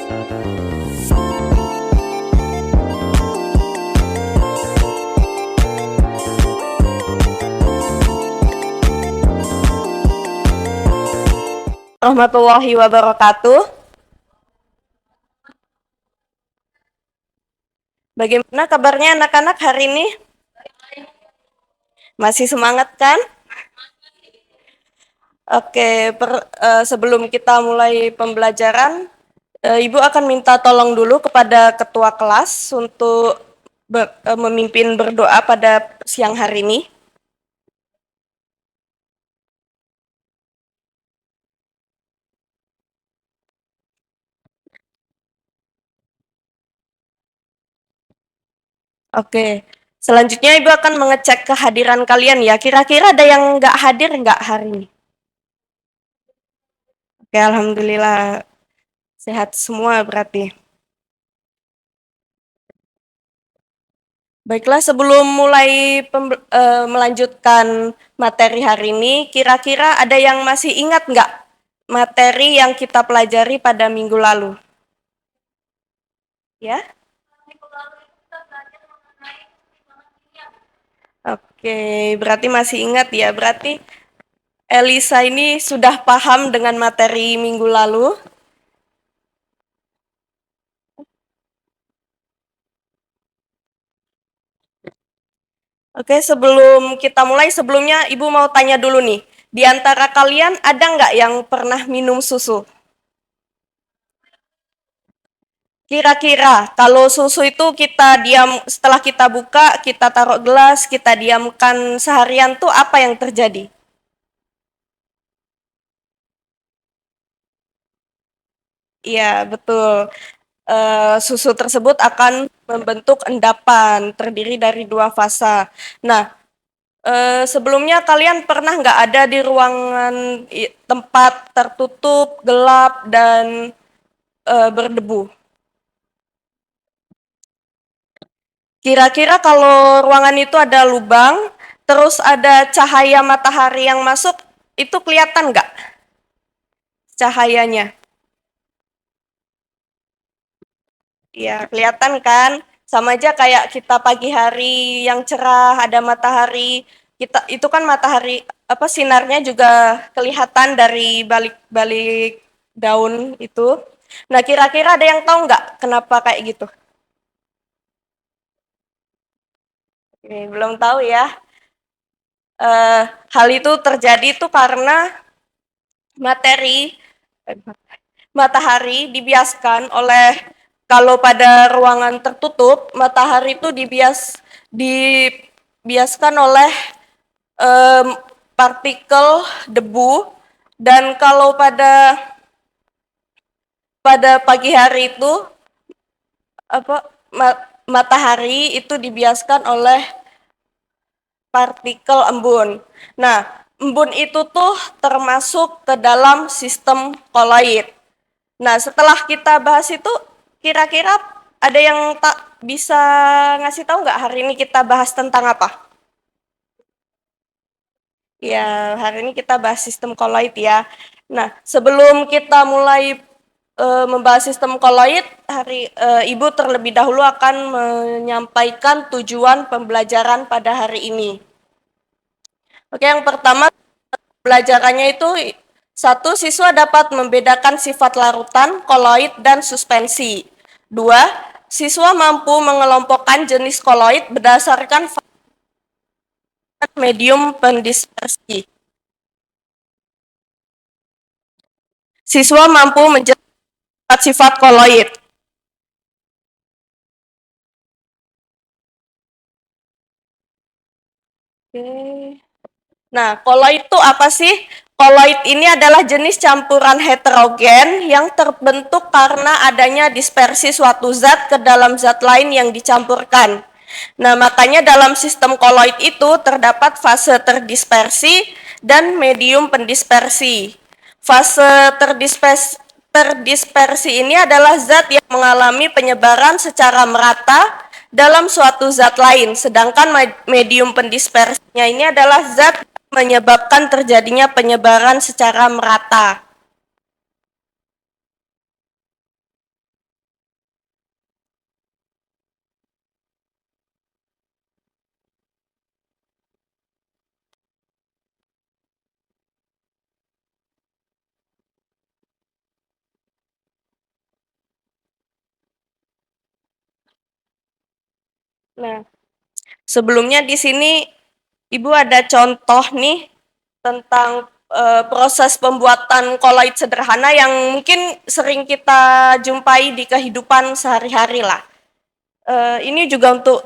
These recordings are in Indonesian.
Warahmatullahi wabarakatuh. Bagaimana kabarnya anak-anak hari ini? Masih semangat kan? Oke, sebelum kita mulai pembelajaran, Ibu akan minta tolong dulu kepada ketua kelas untuk memimpin berdoa pada siang hari ini. Oke, selanjutnya Ibu akan mengecek kehadiran kalian ya. Kira-kira ada yang nggak hadir nggak hari ini? Oke, Alhamdulillah sehat semua berarti. Baiklah, sebelum mulai melanjutkan materi hari ini, kira-kira ada yang masih ingat nggak materi yang kita pelajari pada minggu lalu? Ya? Oke, berarti masih ingat ya. Berarti Elisa ini sudah paham dengan materi minggu lalu. Oke, sebelum kita mulai, sebelumnya Ibu mau tanya dulu nih. Di antara kalian ada nggak yang pernah minum susu? Kira-kira kalau susu itu kita diam, setelah kita buka, kita taruh gelas, kita diamkan seharian tuh apa yang terjadi? Iya, betul. Susu tersebut akan membentuk endapan, terdiri dari dua fasa. Nah, sebelumnya kalian pernah nggak ada di ruangan tempat tertutup, gelap, dan berdebu? Kira-kira kalau ruangan itu ada lubang, terus ada cahaya matahari yang masuk, itu kelihatan nggak cahayanya? Ya, kelihatan kan? Sama aja kayak kita pagi hari yang cerah, ada matahari. Kita itu kan matahari apa sinarnya juga kelihatan dari balik-balik daun itu. Nah, kira-kira ada yang tahu nggak kenapa kayak gitu? Belum tahu ya. Hal itu terjadi tuh karena materi matahari dibiaskan oleh kalau pada ruangan tertutup, matahari itu dibiaskan oleh um, partikel debu dan kalau pada pada pagi hari itu apa matahari itu dibiaskan oleh partikel embun. Nah, embun itu tuh termasuk ke dalam sistem koloid. Nah, setelah kita bahas itu, kira-kira ada yang tak bisa ngasih tahu nggak hari ini kita bahas tentang apa? Ya, hari ini kita bahas sistem koloid ya. Nah, sebelum kita mulai membahas sistem koloid, Ibu terlebih dahulu akan menyampaikan tujuan pembelajaran pada hari ini. Oke, yang pertama pelajarannya itu satu, siswa dapat membedakan sifat larutan, koloid, dan suspensi. Dua, siswa mampu mengelompokkan jenis koloid berdasarkan medium pendispersi. Siswa mampu menjelaskan sifat koloid. Oke. Nah, koloid itu apa sih? Koloid ini adalah jenis campuran heterogen yang terbentuk karena adanya dispersi suatu zat ke dalam zat lain yang dicampurkan. Nah, makanya dalam sistem koloid itu terdapat fase terdispersi dan medium pendispersi. Fase terdispersi ini adalah zat yang mengalami penyebaran secara merata dalam suatu zat lain, sedangkan medium pendispersinya ini adalah zat yang menyebabkan terjadinya penyebaran secara merata. Nah, sebelumnya di sini Ibu ada contoh nih tentang proses pembuatan koloid sederhana yang mungkin sering kita jumpai di kehidupan sehari-hari lah. Ini juga untuk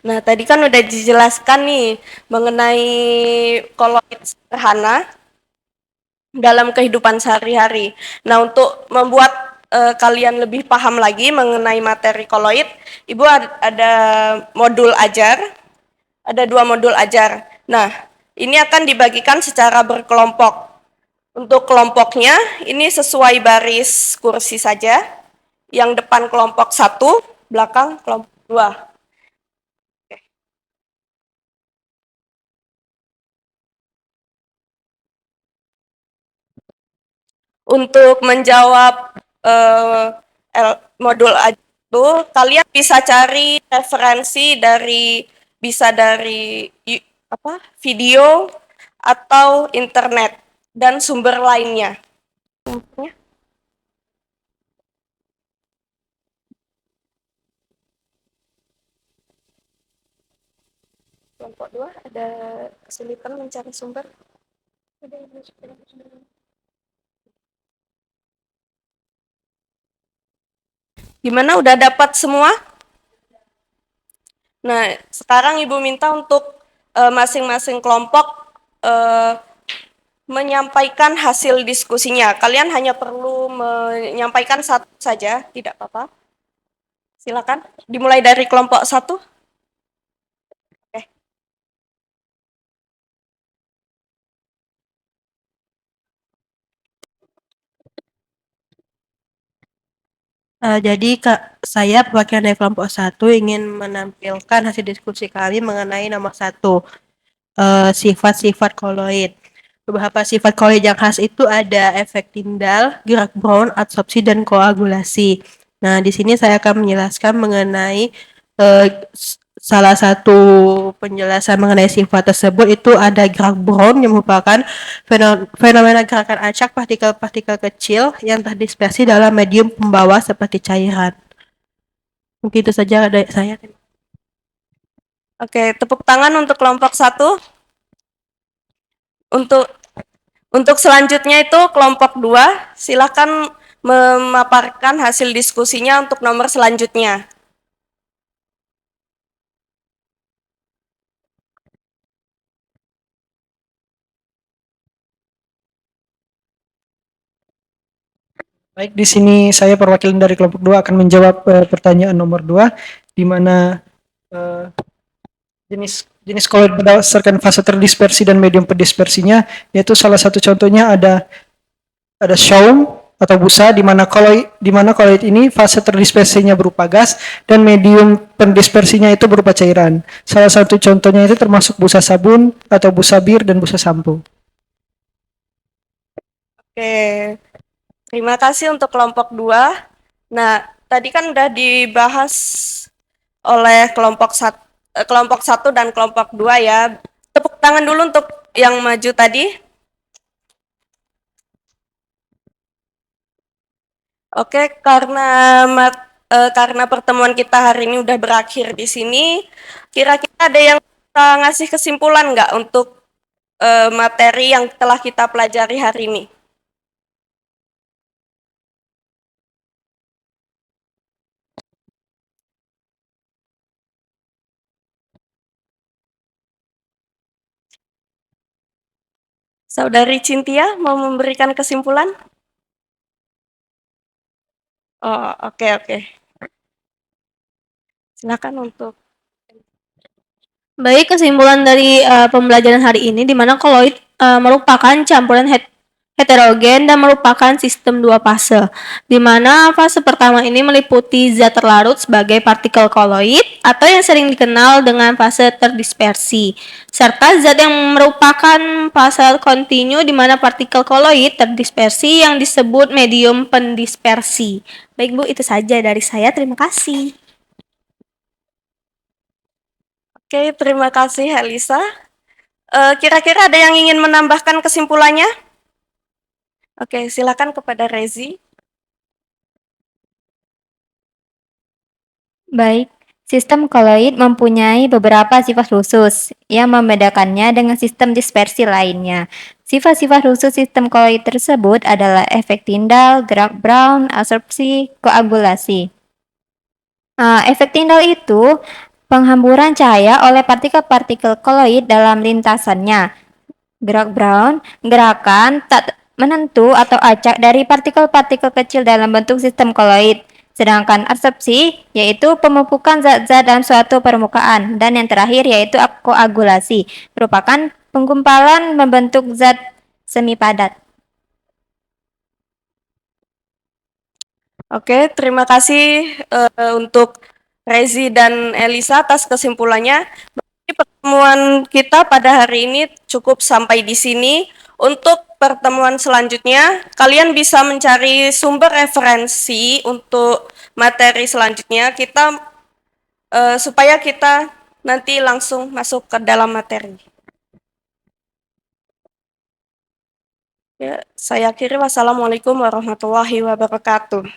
Nah, tadi kan udah dijelaskan nih mengenai koloid sederhana dalam kehidupan sehari-hari. Nah, untuk membuat kalian lebih paham lagi mengenai materi koloid, Ibu ada modul ajar, ada 2 modul ajar. Nah, ini akan dibagikan secara berkelompok. Untuk kelompoknya, ini sesuai baris kursi saja. Yang depan kelompok 1, belakang kelompok 2. Untuk menjawab modul itu, kalian bisa cari referensi bisa dari video atau internet dan sumber lainnya. Kelompok 2 ada kesulitan mencari sumber. Gimana, udah dapat semua? Nah, sekarang Ibu minta untuk masing-masing kelompok menyampaikan hasil diskusinya. Kalian hanya perlu menyampaikan satu saja, tidak apa-apa. Silakan, dimulai dari kelompok 1. Oke. Jadi saya perwakilan dari kelompok 1 ingin menampilkan hasil diskusi kami mengenai nomor 1, sifat-sifat koloid. Beberapa sifat koloid yang khas itu ada efek Tyndall, gerak Brown, adsorpsi, dan koagulasi. Nah, di sini saya akan menjelaskan mengenai salah satu penjelasan mengenai sifat tersebut itu ada gerak Brown yang merupakan fenomena gerakan acak partikel-partikel kecil yang terdispersi dalam medium pembawa seperti cairan. Mungkin itu saja dari saya. Oke, tepuk tangan untuk kelompok 1. Untuk selanjutnya itu kelompok 2, silakan memaparkan hasil diskusinya untuk nomor selanjutnya. Baik, di sini saya perwakilan dari kelompok 2 akan menjawab pertanyaan nomor 2, di mana eh, jenis jenis koloid berdasarkan fase terdispersi dan medium pendispersinya, yaitu salah satu contohnya ada Shaum atau busa, di mana koloid ini fase terdispersinya berupa gas dan medium pendispersinya itu berupa cairan. Salah satu contohnya itu termasuk busa sabun atau busa bir dan busa sampo. Oke, terima kasih untuk kelompok 2. Nah, tadi kan udah dibahas oleh kelompok 1 dan kelompok 2 ya. Tepuk tangan dulu untuk yang maju tadi. Oke, karena pertemuan kita hari ini udah berakhir di sini, kira-kira ada yang bisa ngasih kesimpulan nggak untuk materi yang telah kita pelajari hari ini? Saudari Cynthia mau memberikan kesimpulan? Oh, oke, oke. Silakan untuk Baik, kesimpulan dari pembelajaran hari ini di mana koloid merupakan campuran heterogen dan merupakan sistem dua fase. Di mana fase pertama ini meliputi zat terlarut sebagai partikel koloid atau yang sering dikenal dengan fase terdispersi, serta zat yang merupakan fase kontinu di mana partikel koloid terdispersi yang disebut medium pendispersi. Baik Bu, itu saja dari saya. Terima kasih. Oke, terima kasih Helisa. Kira-kira ada yang ingin menambahkan kesimpulannya? Oke, silakan kepada Rezi. Baik, sistem koloid mempunyai beberapa sifat khusus yang membedakannya dengan sistem dispersi lainnya. Sifat-sifat khusus sistem koloid tersebut adalah efek Tyndall, gerak Brown, absorpsi, koagulasi. Efek Tyndall itu penghamburan cahaya oleh partikel-partikel koloid dalam lintasannya. Gerak Brown, gerakan tak menentu atau acak dari partikel-partikel kecil dalam bentuk sistem koloid. Sedangkan absorpsi yaitu pemupukan zat-zat dalam suatu permukaan. Dan yang terakhir yaitu koagulasi, merupakan penggumpalan membentuk zat semi padat. Oke, terima kasih untuk Rezi dan Elisa atas kesimpulannya. Pertemuan kita pada hari ini cukup sampai di sini. Untuk pertemuan selanjutnya, kalian bisa mencari sumber referensi untuk materi selanjutnya supaya kita nanti langsung masuk ke dalam materi. Ya, saya akhiri. Wassalamualaikum warahmatullahi wabarakatuh.